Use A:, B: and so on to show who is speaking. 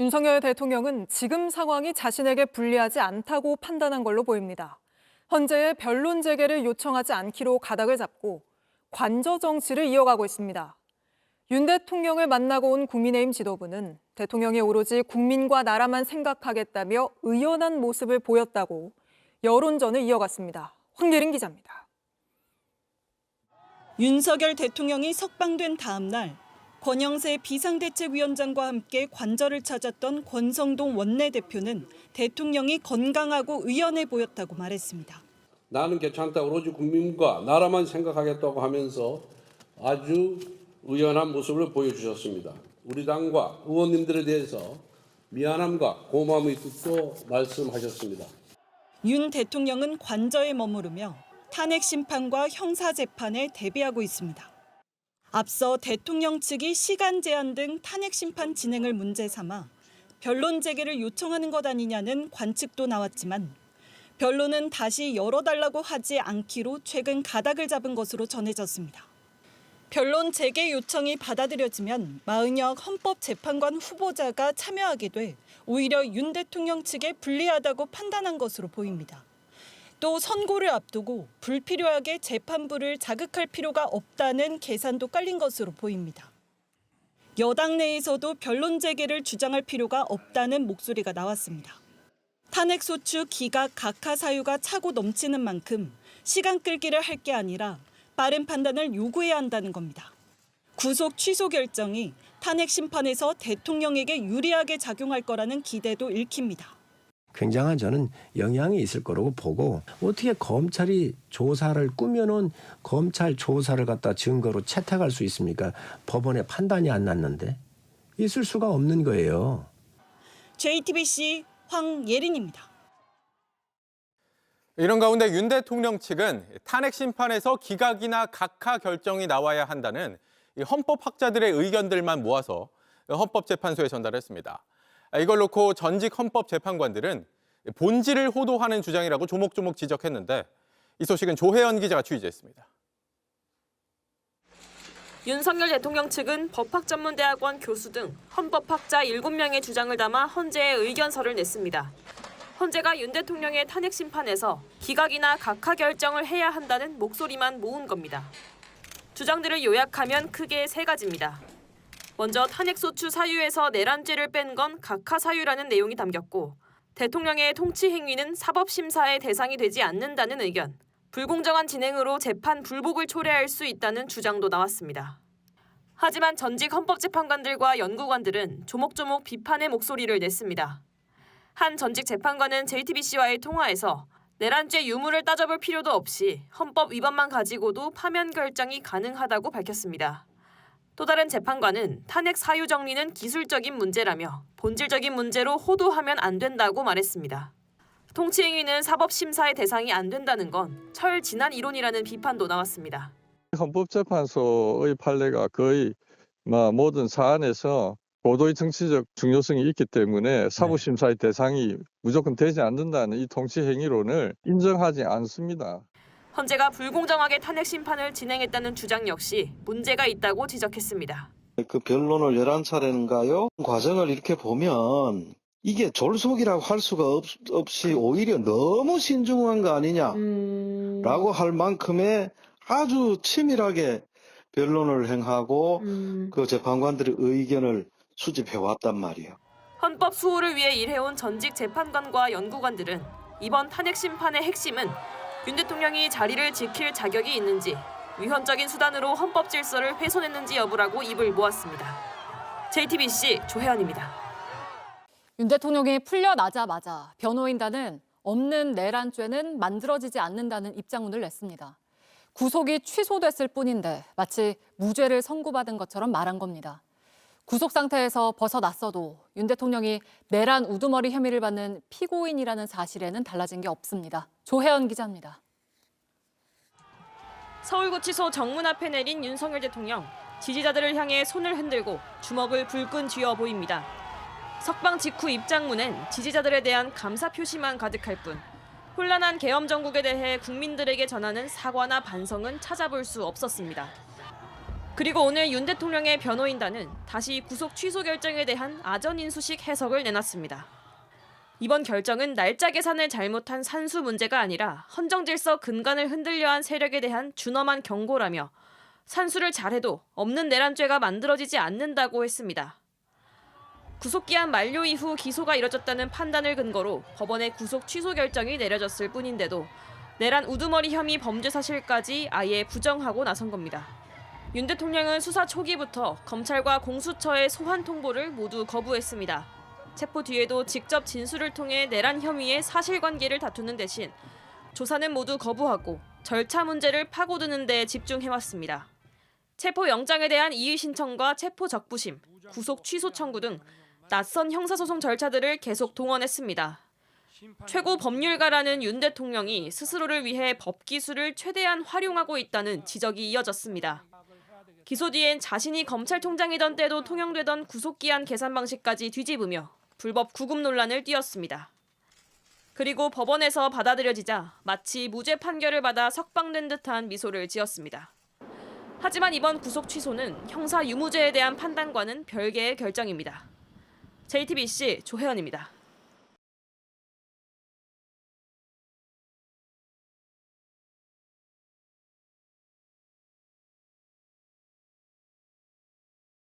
A: 윤석열 대통령은 지금 상황이 자신에게 불리하지 않다고 판단한 걸로 보입니다. 헌재에 변론 재개를 요청하지 않기로 가닥을 잡고 관저 정치를 이어가고 있습니다. 윤 대통령을 만나고 온 국민의힘 지도부는 대통령이 오로지 국민과 나라만 생각하겠다며 의연한 모습을 보였다고 여론전을 이어갔습니다. 황예린 기자입니다.
B: 윤석열 대통령이 석방된 다음 날 권영세 비상대책위원장과 함께 관저를 찾았던 권성동 원내대표는 대통령이 건강하고 의연해 보였다고 말했습니다.
C: 나는 괜찮다. 오로지 국민과 나라만 생각하겠다고 하면서 아주 의연한 모습을 보여주셨습니다. 우리 당과 의원님들에 대해서 미안함과 고마움의 뜻도 말씀하셨습니다.
B: 윤 대통령은 관저에 머무르며 탄핵 심판과 형사 재판에 대비하고 있습니다. 앞서 대통령 측이 시간 제한 등 탄핵 심판 진행을 문제 삼아 변론 재개를 요청하는 것 아니냐는 관측도 나왔지만 변론은 다시 열어달라고 하지 않기로 최근 가닥을 잡은 것으로 전해졌습니다. 변론 재개 요청이 받아들여지면 마은혁 헌법재판관 후보자가 참여하게 돼 오히려 윤 대통령 측에 불리하다고 판단한 것으로 보입니다. 또 선고를 앞두고 불필요하게 재판부를 자극할 필요가 없다는 계산도 깔린 것으로 보입니다. 여당 내에서도 변론 재개를 주장할 필요가 없다는 목소리가 나왔습니다. 탄핵소추 기각 각하 사유가 차고 넘치는 만큼 시간 끌기를 할 게 아니라 빠른 판단을 요구해야 한다는 겁니다. 구속 취소 결정이 탄핵 심판에서 대통령에게 유리하게 작용할 거라는 기대도 읽힙니다.
D: 굉장한 저는 영향이 있을 거라고 보고 어떻게 검찰이 조사를 꾸며놓은 검찰 조사를 갖다 증거로 채택할 수 있습니까? 법원의 판단이 안 났는데 있을 수가 없는 거예요.
B: JTBC 황예린입니다.
E: 이런 가운데 윤 대통령 측은 탄핵 심판에서 기각이나 각하 결정이 나와야 한다는 헌법학자들의 의견들만 모아서 헌법재판소에 전달했습니다. 이걸 놓고 전직 헌법재판관들은 본질을 호도하는 주장이라고 조목조목 지적했는데 이 소식은 조혜연 기자가 취재했습니다.
F: 윤석열 대통령 측은 법학전문대학원 교수 등 헌법학자 7명의 주장을 담아 헌재에 의견서를 냈습니다. 헌재가 윤 대통령의 탄핵 심판에서 기각이나 각하 결정을 해야 한다는 목소리만 모은 겁니다. 주장들을 요약하면 크게 3가지입니다. 먼저 탄핵소추 사유에서 내란죄를 뺀 건 각하 사유라는 내용이 담겼고 대통령의 통치 행위는 사법심사의 대상이 되지 않는다는 의견, 불공정한 진행으로 재판 불복을 초래할 수 있다는 주장도 나왔습니다. 하지만 전직 헌법재판관들과 연구관들은 조목조목 비판의 목소리를 냈습니다. 한 전직 재판관은 JTBC와의 통화에서 내란죄 유무를 따져볼 필요도 없이 헌법 위반만 가지고도 파면 결정이 가능하다고 밝혔습니다. 또 다른 재판관은 탄핵 사유 정리는 기술적인 문제라며 본질적인 문제로 호도하면 안 된다고 말했습니다. 통치행위는 사법심사의 대상이 안 된다는 건 철지난 이론이라는 비판도 나왔습니다.
G: 헌법재판소의 판례가 거의 모든 사안에서 고도의 정치적 중요성이 있기 때문에 사법심사의 대상이 무조건 되지 않는다는 이 통치행위론을 인정하지 않습니다.
F: 헌재가 불공정하게 탄핵 심판을 진행했다는 주장 역시 문제가 있다고 지적했습니다.
H: 그 변론을 11차례인가요? 과정을 이렇게 보면 이게 졸속이라고 할 수가 없이 오히려 너무 신중한 거 아니냐라고 할 만큼의 아주 치밀하게 변론을 행하고 그 재판관들의 의견을 수집해왔단 말이에요.
F: 헌법 수호를 위해 일해온 전직 재판관과 연구관들은 이번 탄핵 심판의 핵심은 윤 대통령이 자리를 지킬 자격이 있는지, 위헌적인 수단으로 헌법 질서를 훼손했는지 여부라고 입을 모았습니다. JTBC 조혜연입니다.
I: 윤 대통령이 풀려나자마자 변호인단은 없는 내란죄는 만들어지지 않는다는 입장문을 냈습니다. 구속이 취소됐을 뿐인데 마치 무죄를 선고받은 것처럼 말한 겁니다. 구속 상태에서 벗어났어도 윤 대통령이 내란 우두머리 혐의를 받는 피고인이라는 사실에는 달라진 게 없습니다. 조혜연 기자입니다.
F: 서울구치소 정문 앞에 내린 윤석열 대통령. 지지자들을 향해 손을 흔들고 주먹을 불끈 쥐어 보입니다. 석방 직후 입장문엔 지지자들에 대한 감사 표시만 가득할 뿐 혼란한 계엄 정국에 대해 국민들에게 전하는 사과나 반성은 찾아볼 수 없었습니다. 그리고 오늘 윤 대통령의 변호인단은 다시 구속 취소 결정에 대한 아전인수식 해석을 내놨습니다. 이번 결정은 날짜 계산을 잘못한 산수 문제가 아니라 헌정질서 근간을 흔들려 한 세력에 대한 준엄한 경고라며 산수를 잘해도 없는 내란죄가 만들어지지 않는다고 했습니다. 구속기한 만료 이후 기소가 이뤄졌다는 판단을 근거로 법원의 구속 취소 결정이 내려졌을 뿐인데도 내란 우두머리 혐의 범죄 사실까지 아예 부정하고 나선 겁니다. 윤 대통령은 수사 초기부터 검찰과 공수처의 소환 통보를 모두 거부했습니다. 체포 뒤에도 직접 진술을 통해 내란 혐의의 사실관계를 다투는 대신 조사는 모두 거부하고 절차 문제를 파고드는 데 집중해왔습니다. 체포 영장에 대한 이의 신청과 체포 적부심, 구속 취소 청구 등 낯선 형사소송 절차들을 계속 동원했습니다. 최고 법률가라는 윤 대통령이 스스로를 위해 법 기술을 최대한 활용하고 있다는 지적이 이어졌습니다. 기소 뒤엔 자신이 검찰총장이던 때도 통용되던 구속기한 계산 방식까지 뒤집으며 불법 구금 논란을 띄웠습니다. 그리고 법원에서 받아들여지자 마치 무죄 판결을 받아 석방된 듯한 미소를 지었습니다. 하지만 이번 구속 취소는 형사 유무죄에 대한 판단과는 별개의 결정입니다. JTBC 조혜연입니다.